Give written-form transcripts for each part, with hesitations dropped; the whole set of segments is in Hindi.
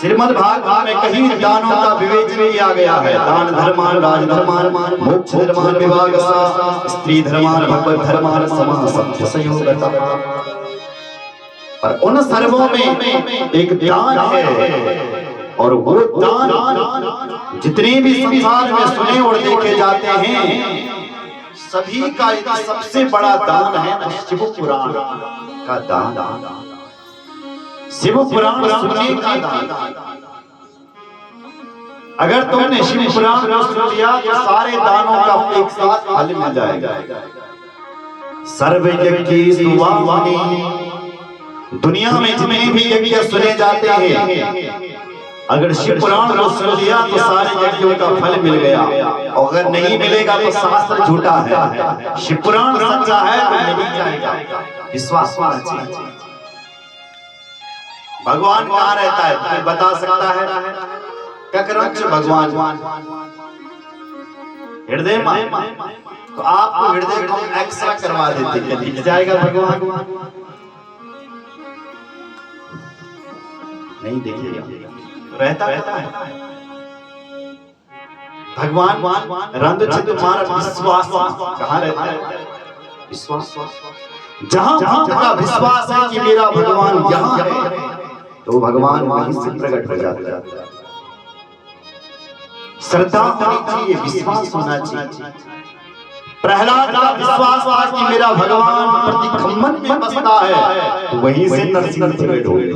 श्रीमद् भागवत में कहीं दानों का विवेचन किया गया है। दान धर्मान, राज धर्मान, मोक्ष धर्मान, विभाग स्त्री धर्मान, भगवत धर्मान, समा सत्य संयोगतः। पर उन सर्वों में एक दान है, और वो दान जितने भी संसार में सुने और देखे जाते हैं, सभी का एक सबसे बड़ा दान है ना, शिव पुराण का दान। शिव पुराण सुनने का दान। अगर तुमने शिव पुराण को सुन लिया तो सारे दानों का एक साथ फल मिल जाएगा। सर्व यज्ञ दुनिया में जितने भी यज्ञ सुने जाते हैं, अगर शिव पुराण को सुन लिया तो सारे यज्ञों का फल मिल गया। और अगर नहीं मिलेगा तो शास्त्र झूठा है, शिव पुराण सच्चा है तो मिल जाएगा। विश्वास होना चाहिए। भगवान कहाँ रहता है तुम्हें बता सकता है? ककरंच भगवान हृदय में। तो आपको हृदय को एक्सरे करवा देते, दिख जाएगा भगवान? नहीं दिखेगा, रहता है भगवान। रंग चित तुम्हारा विश्वास कहाँ रहता है? विश्वास जहां का विश्वास है कि मेरा भगवान यहाँ है, तो भगवान वहीं से प्रकट हो जाता है। श्रद्धा होनी चाहिए, विश्वास होना चाहिए। प्रहलाद का विश्वास था कि मेरा भगवान प्रतिखम्मन में बसता है, तो वहीं से नरसिंह प्रकट हो गए।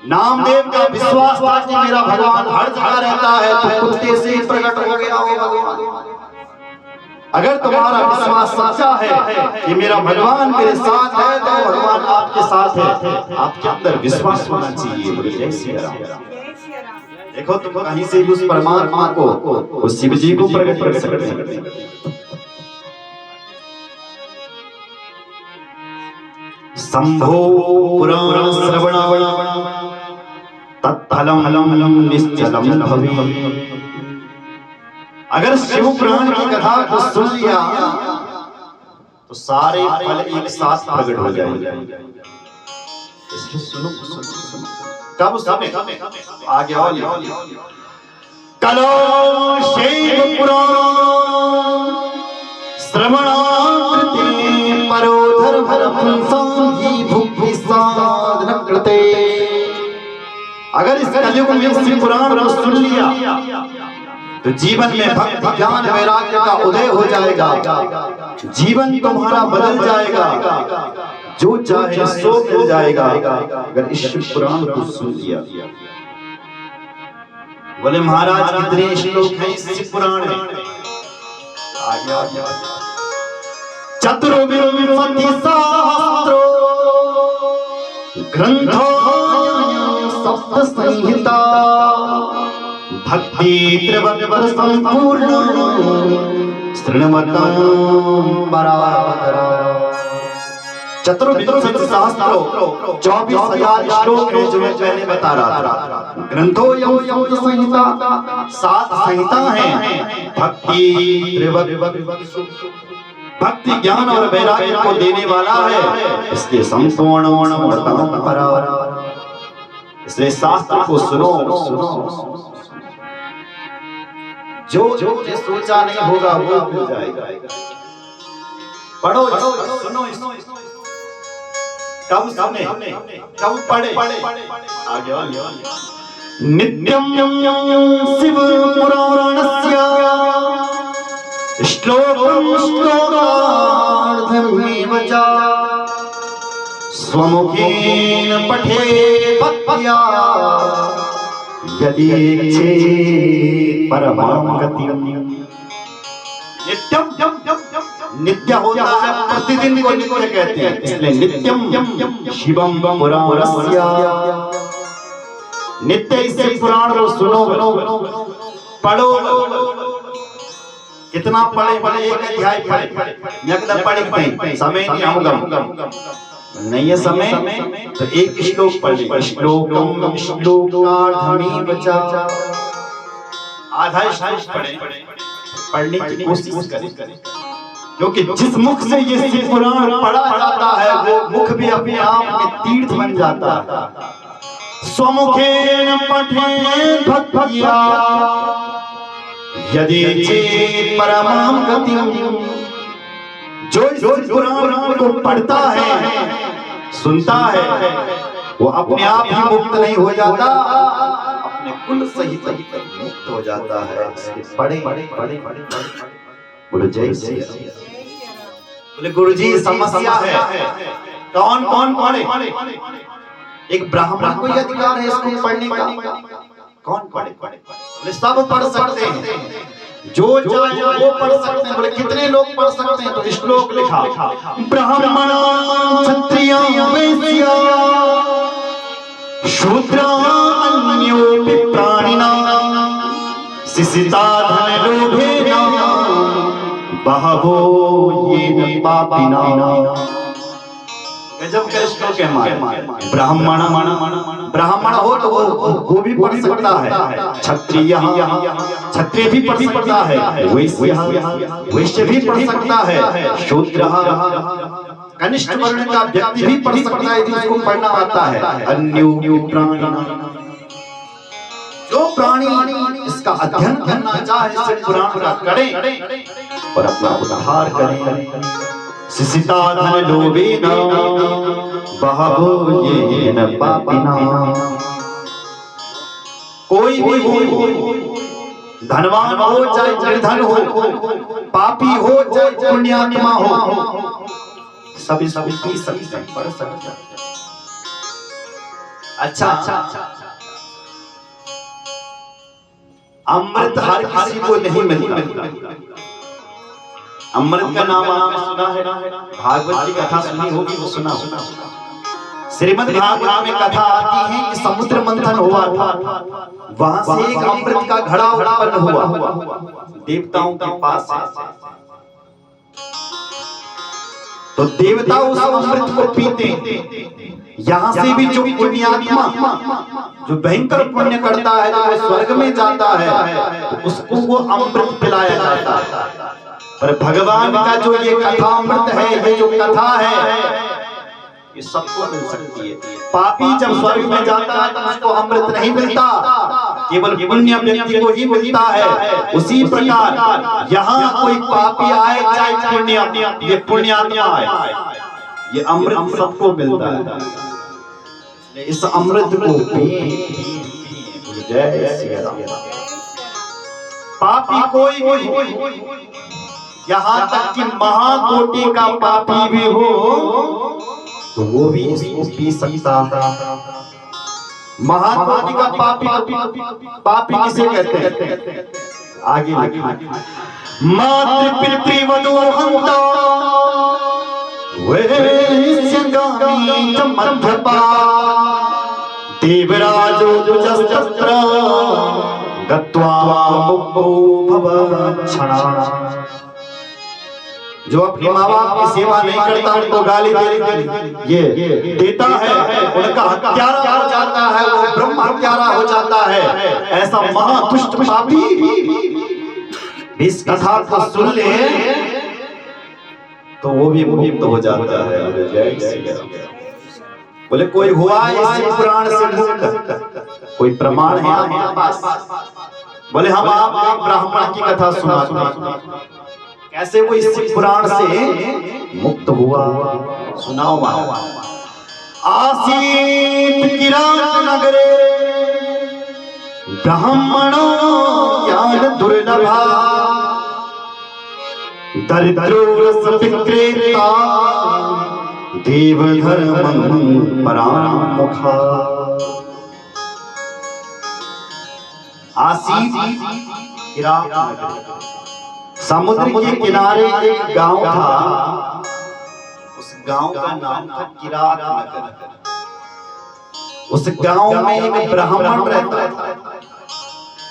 नामदेव का विश्वास था कि मेरा भगवान हर जगह रहता है, तो कुत्ते से प्रकट हो गया वो भगवान। अगर तुम्हारा विश्वास सच्चा है कि मेरा भगवान मेरे साथ है, तो भगवान आपके साथ है। आपके अंदर विश्वास होना चाहिए। जय श्री राम। देखो तुम कहीं से भी उस परमात्मा को, उस शिव जी को प्रकट कर सकते हैं। शंभो पुराण श्रवण तत्फलम निश्चलम भवेत्। अगर शिव पुराण की कथा को सुन लिया तो सारे फल एक साथ प्रकट हो जाएंगे। इसलिए सुनो। कब सुने? आगे और कलो शिव पुराण श्रवणाकृते परो धर्म संगी भुक्ति साधन कृते। अगर इस कलयुग में शिव पुराण को सुन लिया तो जीवन में भक्ति ज्ञान वैराग्य का उदय हो जाएगा। जीवन तुम्हारा बदल जाएगा, जो चाहे सो मिल जाएगा अगर इस शिव पुराण को सुन लिया। बोले महाराज कितने श्लोक हैं इस शिव पुराण में? चतुर्विंशति सहस्रो ग्रंथो सप्त संहिता भक्ति त्रिवद्वर संपूर्ण शृण्वतां परावरा। चतुर्विंशति सहस्रो 24,000 श्लोक है जो मैं पहले बता रहा था। ग्रंथो सप्त संहिता, 7 संहिता हैं। भक्ति त्रिवद्वर, भक्ति ज्ञान और वैराग्य को देने वाला है, इसलिए संपूर्ण परावरा। इसलिए शास्त्र को सुनो। जो सोचा नहीं होगा वो हो जाएगा। पढ़ो, सुनो। कब सुने, कब पढ़े? आगे नित्यं शिव पुराणस्य श्लोकं श्लोकार्धमेव च स्वमुखेन पठेत् भक्त्या यदि इच्छेत् परमां गतिम्। नित्य होता है, प्रतिदिन को नित्य कहते हैं, इसलिए नित्यम शिवम पुराणस्य। नित्य इसे पुराण को सुनो, पढ़ो। कितना पढ़े? एक अध्याय पढ़े, समय नहीं होगा, नहीं है समय तो एक श्लोक पढ़। श्लोकम श्लोकार्धमेव च, आधा श्लोक पढ़ने की कोशिश करें। क्योंकि जिस मुख से ये शिव पुराण पढ़ा जाता है वो मुख भी अपने आप में तीर्थ बन जाता है। स्वमुखेन पठेन् भक्त्या यदि चेत् परमां गतिम्। जो इस पुराण को पढ़ता है, सुनता है, वो अपने आप ही मुक्त नहीं हो जाता, अपने कुल सहित मुक्त हो जाता है। पढ़े बोले जय श्री राम। बोले गुरुजी समस्या है, कौन कौन पढ़े? एक ब्राह्मण को अधिकार है इसको पढ़ने का, कौन पढ़े? बोले सब पढ़ सकते हैं, जो चाहे वो पढ़ सकते हैं। बोले कितने लोग पढ़ सकते हैं? तो श्लोक लिखा, ब्राह्मण क्षत्रिय वैश्य शूद्र अन्योपि प्राणिनां शिशिता धन लोभेन बहवो येन पापिनां। गजब का श्लोक है हमारे। ब्राह्मण हो तो वो भी पढ़ सकता है, क्षत्रिय भी पढ़ सकता है, वैश्य भी पढ़ सकता है, शूद्र कनिष्ठ वर्ण का व्यक्ति भी पढ़ सकता है यदि उसको पढ़ना आता है। अन्यो प्राणी, जो प्राणी इसका अध्ययन करना चाहे इसे पुराण का करे और अपना उद्धार करे। शिशिता धन लोभेन बहवो येन पापिनां। कोई भी हो, धनवान हो चाहे निर्धन हो, पापी हो चाहे पुण्यात्मा हो, सभी पी सकते हैं, पढ़ सकते हैं। अच्छा, अमृत हर किसी को नहीं मिलता। अमृत का नाम आपने सुना है, भागवत की कथा सुनी होगी, वो सुना होगा। श्रीमद् भागवत में कथा आती है कि समुद्र मंथन हुआ था, वहां से एक अमृत का घड़ा उत्पन्न हुआ देवताओं के पास से। तो देवता उस अमृत को पीते। यहाँ से भी जो पुण्यात्मा जो भयंकर पुण्य करता है, तो वो स्वर्ग में जाता है, तो उसको वो अमृत पिलाया जाता है। पर भगवान का जो ये कथा अमृत है, ये जो कथा है, ये सबको मिल सकती है। पापी जब स्वर्ग में जाता है तो उसको अमृत नहीं मिलता, केवल पुण्य व्यक्ति को ही मिलता है। उसी प्रकार यहाँ कोई पापी आए चाहे पुण्य, ये पुण्यात्मा आए, ये अमृत सबको मिलता है। इस अमृत को जय श्री राम। पापी कोई, यहाँ तक कि महाकोटि का पापी भी हो तो वो भी इसको पी सकता है। महाकोटि का पापी किसे कहते हैं? आगे मातृ पितृवधू हंता वैश्यगामी च मध्यपा देवराजो दुजस्तत्र गत्वा मुक्तो भवच्छना। जो अपने माँ बाप की सेवा नहीं करता उनको गाली देता है, उनका हत्यारा हो जाता है, वो ब्रह्म हत्यारा हो जाता है। ऐसा महादुष्ट पापी इस कथा को सुन ले तो वो भी मुक्त हो जाता है। जय श्री राम। बोले कोई हुआ इस पुराण से मुक्त? कोई प्रमाण है हमारे पास? बोले हम आपको ब्राह्मण की कथा सुना, कैसे वो इस पुराण से मुक्त हुआ, सुनाओ। आसीत किरात नगरे ब्राह्मणो ज्ञान दुर्लभा दरिद्रो रस विक्रेता देव धर्मं परामुखा। आसीत किरात नगरे, समुद्र के किनारे एक गांव था, उस गांव का नाम था किरात नगर। उस गांव में एक ब्राह्मण रहता था।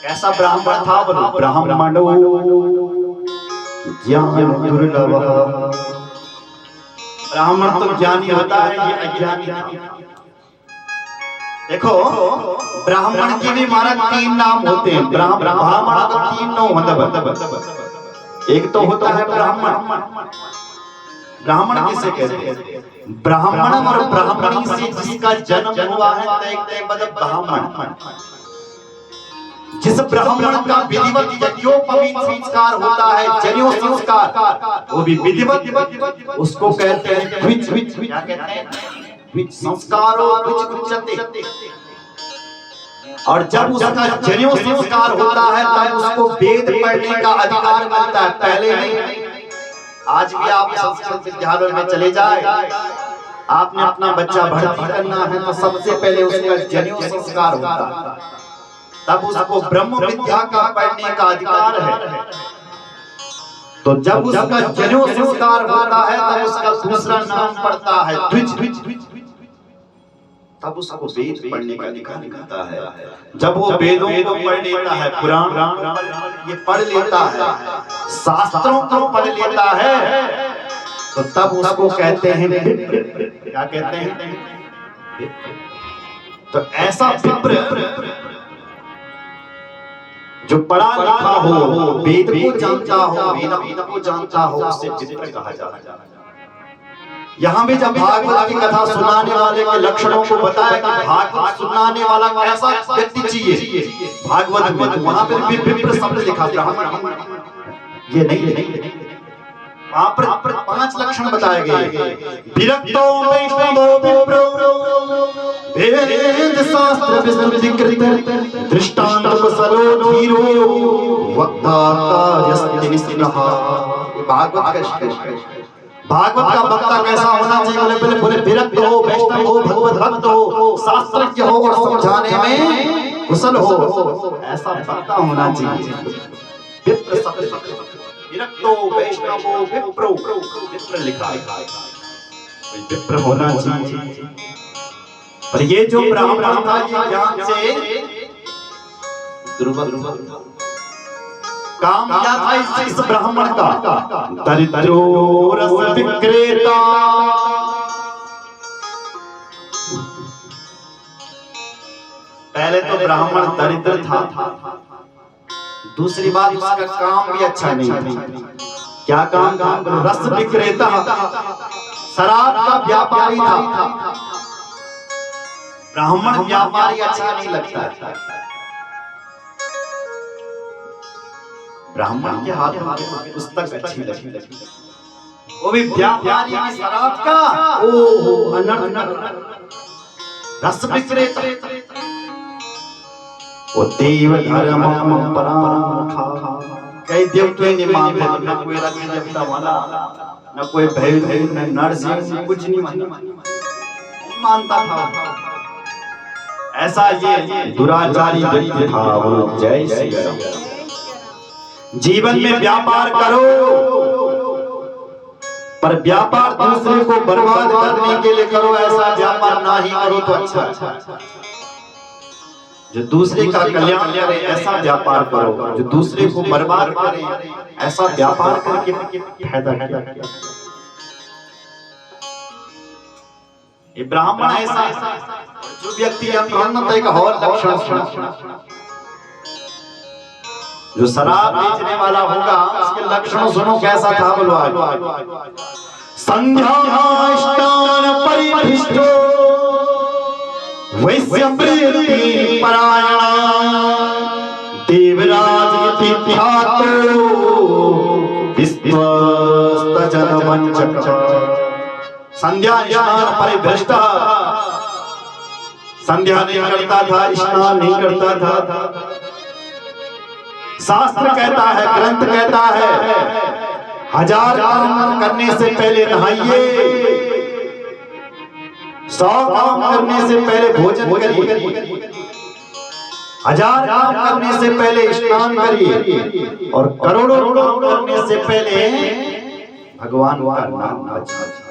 कैसा ब्राह्मण था? बोलो ब्राह्मणो ज्ञान दुर्लभ। ब्राह्मण तो ज्ञानी होता है, ये अज्ञानी था। देखो ब्राह्मण के भी महाराज 3 नाम होते हैं। ब्राह्मण का 3 नाम मतलब एक तो होता है ब्राह्मण, ब्राह्मण किसे कहते हैं? ब्राह्मण और ब्राह्मणी से जिसका जन्म हुआ है तय पद ब्राह्मण। जिस ब्राह्मण का विधिवत यज्ञोपवीत संस्कार होता है, जनेऊ संस्कार, वो भी विधिवत, उसको कहते हैं द्विज। क्या कहते हैं? द्विज संस्कारो द्विज उच्यते। और जब उसका जनेऊ संस्कार होता है तब उसको वेद पढ़ने का अधिकार मिलता है, पहले नहीं। आज भी आप संस्कृत विद्यालय में चले जाए, आपने अपना बच्चा भर्ती करना है तो सबसे पहले उसका जनेऊ संस्कार होता है, तब उसको ब्रह्म विद्या का पढ़ने का अधिकार है। तो जब उसका जनेऊ संस्कार होता है तब उसका दूसरा नाम पड़ता है द्विज। तब उसको वेद पढ़ने का अधिकार मिलता है। जब वो वेदों को पढ़ लेता है, पुराण ये पढ़ लेता है, शास्त्रों को पढ़ लेता है, तो तब उसको कहते हैं विप्र। क्या कहते हैं? तो ऐसा विप्र जो पढ़ा लिखा हो, वेद को जानता हो, वेद को जानता हो, उसे विप्र कहा जाता है। यहाँ भी जब भागवत की कथा सुनाने वाले के लक्षणों को बताया कि भागवत सुनाने वाला कैसा व्यक्ति चाहिए, भागवत में वहां पर भी विप्र शब्द लिखा, ब्राह्मण ये नहीं। वहां पर 5 लक्षण बताए गए। विरक्तो वैष्णवो विप्रो वेद शास्त्र विस्तृति कृत दृष्टांत कुशलो धीरो वक्ता कार्यस्ति निस्पृहा। भागवत का वक्ता कैसा होना चाहिए? बोले विरक्त हो, वैष्णव हो, भगवत भक्त हो, शास्त्रज्ञ हो और समझाने में कुशल हो, ऐसा वक्ता होना चाहिए। विप्र शब्द, विरक्तो वैष्णवो विप्रो, विप्र लिखा है, विप्र होना चाहिए। पर ये जो ब्राह्मण था ये ज्ञान से दुर्बल काम क्या था इस ब्राह्मण का? दरिद्रो रस विक्रेता। पहले तो ब्राह्मण दरिद्र था, दूसरी बात उसका काम भी अच्छा नहीं था। क्या काम? रस विक्रेता, शराब का व्यापारी था। ब्राह्मण व्यापारी अच्छा नहीं लगता है। ब्राह्मण के हाथ में पुस्तक अच्छी लगी, वो भी व्यापारी शराब का। ओहो अनर्थ। रस विक्रेता, वो देव धर्म पराखा। कई देवते ने मानते, न कोई रस देवता वाला, न कोई भैरव, न नरसिंह, कुछ नहीं मानता था। ऐसा ये दुराचारी व्यक्ति था। वो जय श्री राम। जीवन में व्यापार करो, पर व्यापार दूसरे को बर्बाद करने के लिए करो, ऐसा व्यापार ना ही करो तो अच्छा। जो दूसरे का कल्याण करे ऐसा व्यापार करो, जो दूसरे को बर्बाद करे ऐसा व्यापार करके फायदा क्या? ये ब्राह्मण ऐसा जो व्यक्ति एक और लक्षण, जो शराब बेचने वाला होगा उसके लक्षण सुनो कैसा था। बोलो संध्याष्टान परिभिष्टो वैश्यप्रीति परायणा देवराज इति ख्यातो विश्वस्त जनवंचक। संध्याष्टान परिभ्रष्ट, संध्या नहीं करता था, स्नान नहीं करता था। शास्त्र कहता है, ग्रंथ कहता है 1000 काम करने से पहले नहाइए, 100 काम करने से पहले भोजन करिए, 1000 काम करने से पहले स्नान करिए, और करोड़ों काम करने से पहले भगवान का नाम बचाइए।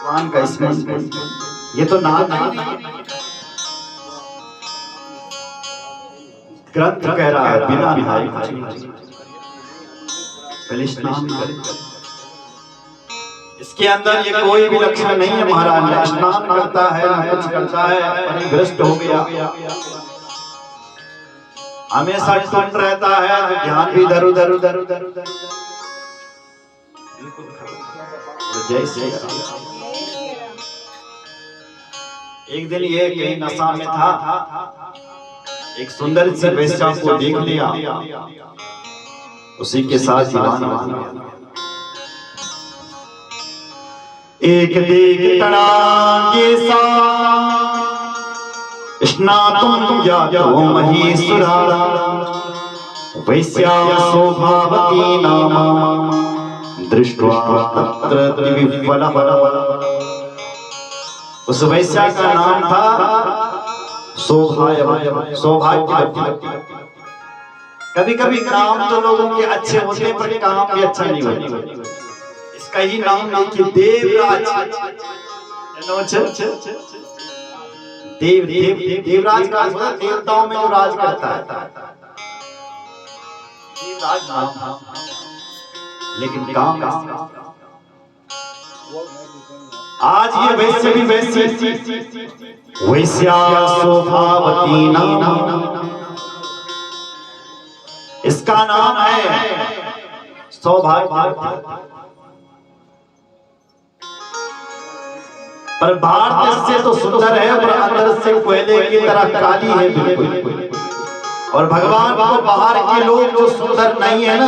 भगवान का स्मरण, ये तो नाम ग्रंथ कह रहा है, बिना नहाए पहले स्नान करें। इसके अंदर ये कोई भी लक्षण नहीं है महाराज। स्नान करता है, कुछ करता है, परिभ्रष्ट हो गया, हमेशा टूट रहता है, ध्यान भी इधर उधर। जय श्री राम। एक दिन ये कहीं नशा में था, एक सुंदर सी वेश्या को देख लिया, उसी के साथ दीवाना हो गया। एक देख तड़ांगे सा स्नातुम जातो महीसुरा वैश्या शोभावती नामा दृष्ट्वा तत्र दिविफलः। उस वैश्या का नाम था सौभाग्यवती। कभी कभी नाम तो लोगों के अच्छे होते हैं पर काम भी अच्छा नहीं होता। इसका ही नाम देखिए देवराज। देवराज का मतलब देवताओं में जो राज करता है, देवराज नाम, लेकिन काम आज ये वैसे भी वैश्या शोभावती नाम, इसका नाम है सौभाग्यवती। पर बाहर से तो सुंदर है पर अंदर से कोयले की तरह काली है बिल्कुल। और भगवान को बाहर के लोग जो सुंदर नहीं है ना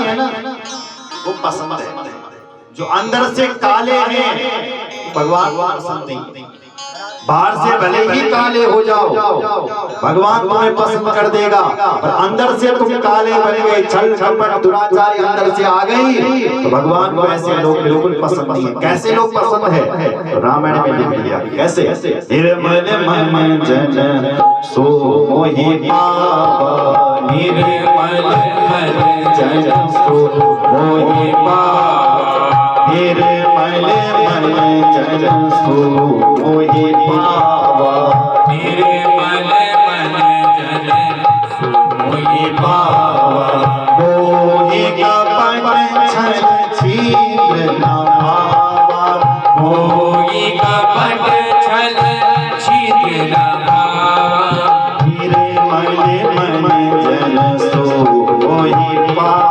वो पसंद है, जो अंदर से काले हैं भगवान को पसंद नहीं। बाहर से भले ही काले हो जाओ भगवान तुम्हें पसंद कर देगा, पर अंदर से तुम काले बन गए, छल कपट दुराचारी अंदर से आ गई तो भगवान को ऐसे लोग बिल्कुल पसंद नहीं है। कैसे लोग पसंद है? रामायण में लिख दिया कैसे। निर्मल मन जन सो मोहि पावा, निर्मल मन जन सो मोहि पावा, निर्मल मन जन सो मोहि पावा, निर्मल मन जन सो मोहि पावा। मोहि कपट छल छिद्र न भावा, मोहि कपट छल छिद्र न भावा, निर्मल मन जन सो मोहि पावा,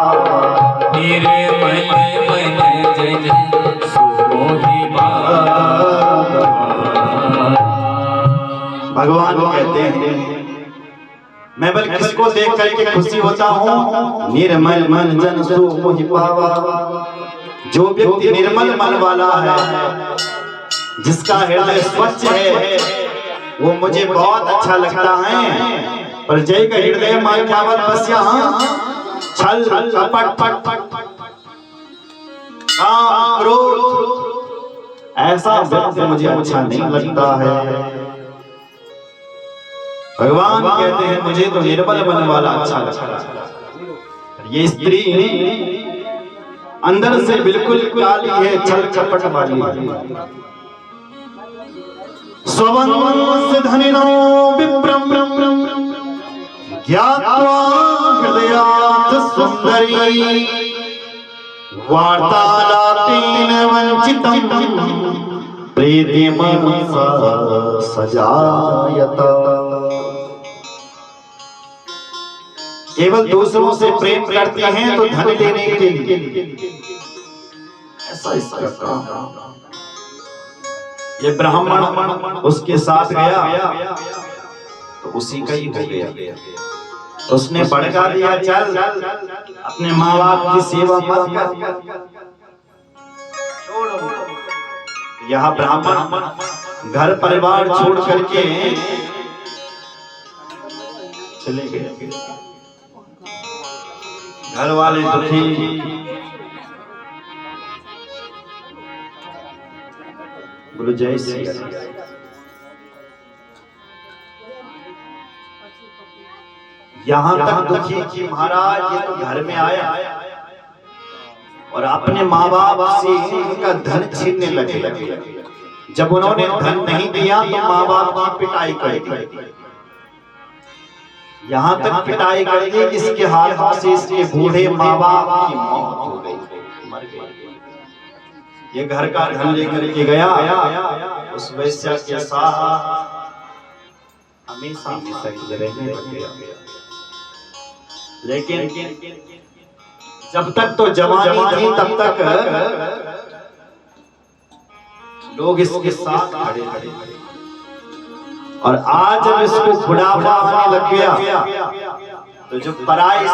निर्मल मन जन सो मोहि पावा। भगवान कहते हैं मैं बल किसको देख करके खुशी होता हूँ? निर्मल मन जन सो मोहि पावा। जो व्यक्ति निर्मल मन वाला है, जिसका हृदय स्वच्छ है, वो मुझे बहुत अच्छा लगता है। पर जय का हृदय मां केवल बस यहाँ छल कपट काम क्रोध, ऐसा व्यक्ति मुझे अच्छा नहीं लगता है। भगवान कहते हैं मुझे तो निर्मल मन वाला अच्छा लगता है। ये स्त्री अंदर से बिल्कुल काली है, छल कपट वाली है। स्ववंश धनिनो विप्रम ज्ञात्वा हृदयात् सुंदरी, वार्तालापेन वंचितम् प्रीतिम सजायता। केवल दूसरों से प्रेम करते हैं तो धन लेने के लिए, ऐसा इसका काम। ये ब्राह्मण उसके साथ गया तो उसी का ही हो गया। उसने भड़का दिया चल अपने माँ बाप की सेवा मत कर, यह ब्राह्मण घर परिवार छोड़ करके चले गए। घर वाले दुखी, बोलो जय श्री राम। यहां तक दुखी कि महाराज ये तो घर में आया और अपने माँ बाप से उनका धन छीनने लगे। जब उन्होंने धन नहीं दिया तो माँ बाप की पिटाई कर दी। यहाँ तक पिटाई कर दी इसके हाथों से इसके बूढ़े माँ बाप की मौत हो गई, मर गए। ये घर का धन लेकर के गया उस वैश्या के साथ हमेशा रहने लग गया। लेकिन जब तक तो जवानी थी तब तक लोग इसके साथ खड़े थे। और आज जब इसको बुढ़ापा आने लग गया तो जो पराई